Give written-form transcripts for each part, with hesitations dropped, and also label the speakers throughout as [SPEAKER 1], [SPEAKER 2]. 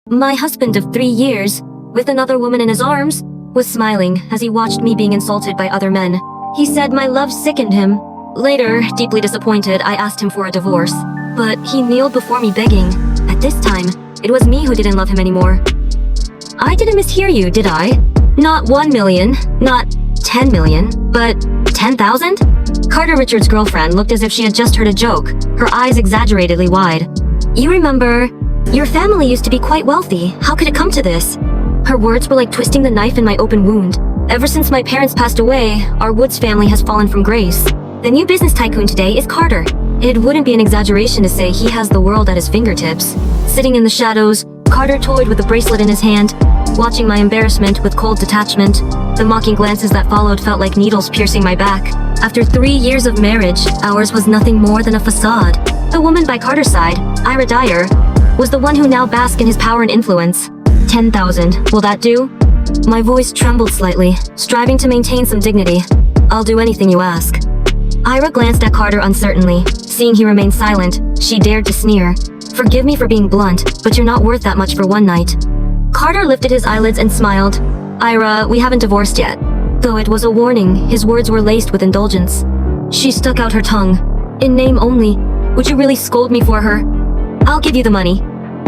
[SPEAKER 1] My husband of 3 years, with another woman in his arms, was smiling as he watched me being insulted by other men. He said my love sickened him. Later, deeply disappointed, I asked him for a divorce. But he kneeled before me begging. At this time, it was me who didn't love him anymore. I didn't mishear you, did I? Not 1 million, not 10 million, but 10,000? Carter Richards' girlfriend looked as if she had just heard a joke, her eyes exaggeratedly wide. You remember, your family used to be quite wealthy. How could it come to this? Her words were like twisting the knife in my open wound. Ever since my parents passed away, our Woods family has fallen from grace. The new business tycoon today is Carter. It wouldn't be an exaggeration to say he has the world at his fingertips. Sitting in the shadows, Carter toyed with a bracelet in his hand, watching my embarrassment with cold detachment. The mocking glances that followed felt like needles piercing my back. After 3 years of marriage, ours was nothing more than a facade. The woman by Carter's side, Ira Dyer, was the one who now basked in his power and influence. 10,000, will that do? My voice trembled slightly, striving to maintain some dignity. I'll do anything you ask. Ira glanced at Carter uncertainly. Seeing he remained silent, she dared to sneer. Forgive me for being blunt, but you're not worth that much for one night. Carter lifted his eyelids and smiled. Ira, we haven't divorced yet. Though it was a warning, his words were laced with indulgence. She stuck out her tongue. In name only, would you really scold me for her? I'll give you the money.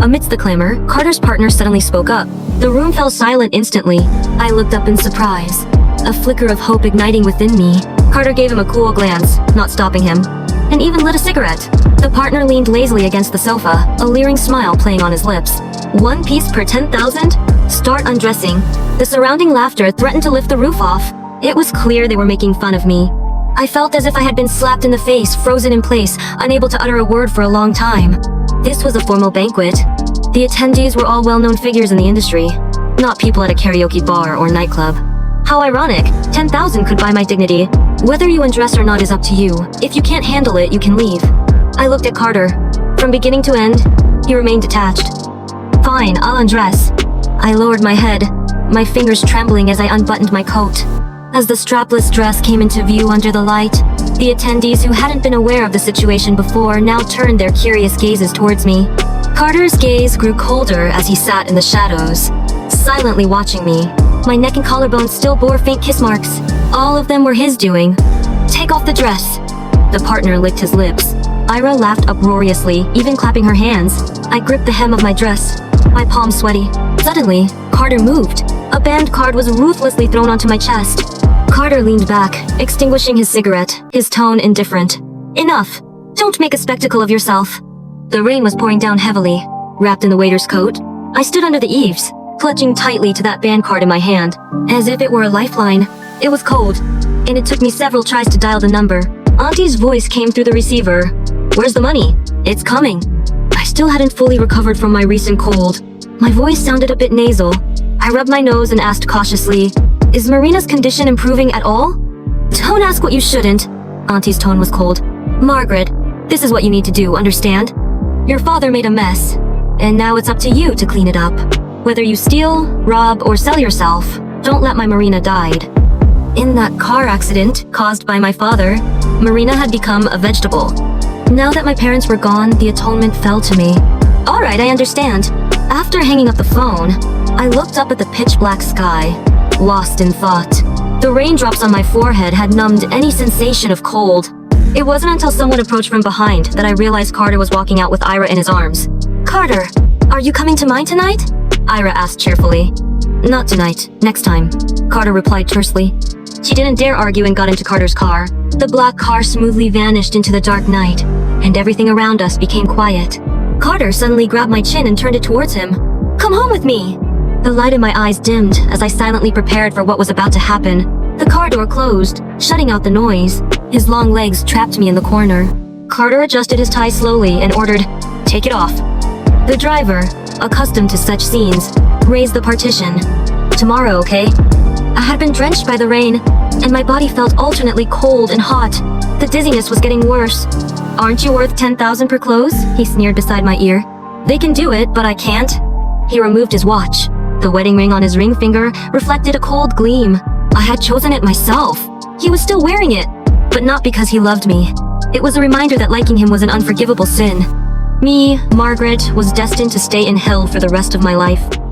[SPEAKER 1] Amidst the clamor, Carter's partner suddenly spoke up. The room fell silent instantly. I looked up in surprise, a flicker of hope igniting within me. Carter gave him a cool glance, not stopping him, and even lit a cigarette. The partner leaned lazily against the sofa, a leering smile playing on his lips. 1 piece per 10,000? Start undressing. The surrounding laughter threatened to lift the roof off. It was clear they were making fun of me. I felt as if I had been slapped in the face, frozen in place, unable to utter a word for a long time. This was a formal banquet. The attendees were all well-known figures in the industry, not people at a karaoke bar or nightclub. How ironic, 10,000 could buy my dignity. Whether you undress or not is up to you. If you can't handle it, you can leave. I looked at Carter. From beginning to end, he remained detached. Fine, I'll undress. I lowered my head, my fingers trembling as I unbuttoned my coat. As the strapless dress came into view under the light, the attendees who hadn't been aware of the situation before now turned their curious gazes towards me. Carter's gaze grew colder as he sat in the shadows, silently watching me. My neck and collarbone still bore faint kiss marks. All of them were his doing. Take off the dress. The partner licked his lips. Ira laughed uproariously, even clapping her hands. I gripped the hem of my dress, my palms sweaty. Suddenly, Carter moved. A band card was ruthlessly thrown onto my chest. Carter leaned back, extinguishing his cigarette, his tone indifferent. Enough. Don't make a spectacle of yourself. The rain was pouring down heavily. Wrapped in the waiter's coat, I stood under the eaves, clutching tightly to that band card in my hand, as if it were a lifeline. It was cold, and it took me several tries to dial the number. Auntie's voice came through the receiver. Where's the money? It's coming. I still hadn't fully recovered from my recent cold. My voice sounded a bit nasal. I rubbed my nose and asked cautiously, is Marina's condition improving at all? Don't ask what you shouldn't. Auntie's tone was cold. Margaret, this is what you need to do, understand? Your father made a mess, and now it's up to you to clean it up. Whether you steal, rob, or sell yourself, don't let my Marina died. In that car accident caused by my father, Marina had become a vegetable. Now that my parents were gone, the atonement fell to me. All right, I understand. After hanging up the phone, I looked up at the pitch-black sky, lost in thought. The raindrops on my forehead had numbed any sensation of cold. It wasn't until someone approached from behind that I realized Carter was walking out with Ira in his arms. Carter, are you coming to mine tonight? Ira asked cheerfully. Not tonight, next time, Carter replied tersely. She didn't dare argue and got into Carter's car. The black car smoothly vanished into the dark night, and everything around us became quiet. Carter suddenly grabbed my chin and turned it towards him. Come home with me! The light in my eyes dimmed as I silently prepared for what was about to happen. The car door closed, shutting out the noise. His long legs trapped me in the corner. Carter adjusted his tie slowly and ordered, "Take it off." The driver, accustomed to such scenes, raised the partition. "Tomorrow, okay?" I had been drenched by the rain, and my body felt alternately cold and hot. The dizziness was getting worse. "Aren't you worth 10,000 per close?" he sneered beside my ear. "They can do it, but I can't." He removed his watch. The wedding ring on his ring finger reflected a cold gleam. I had chosen it myself. He was still wearing it, but not because he loved me. It was a reminder that liking him was an unforgivable sin. Me, Margaret, was destined to stay in hell for the rest of my life.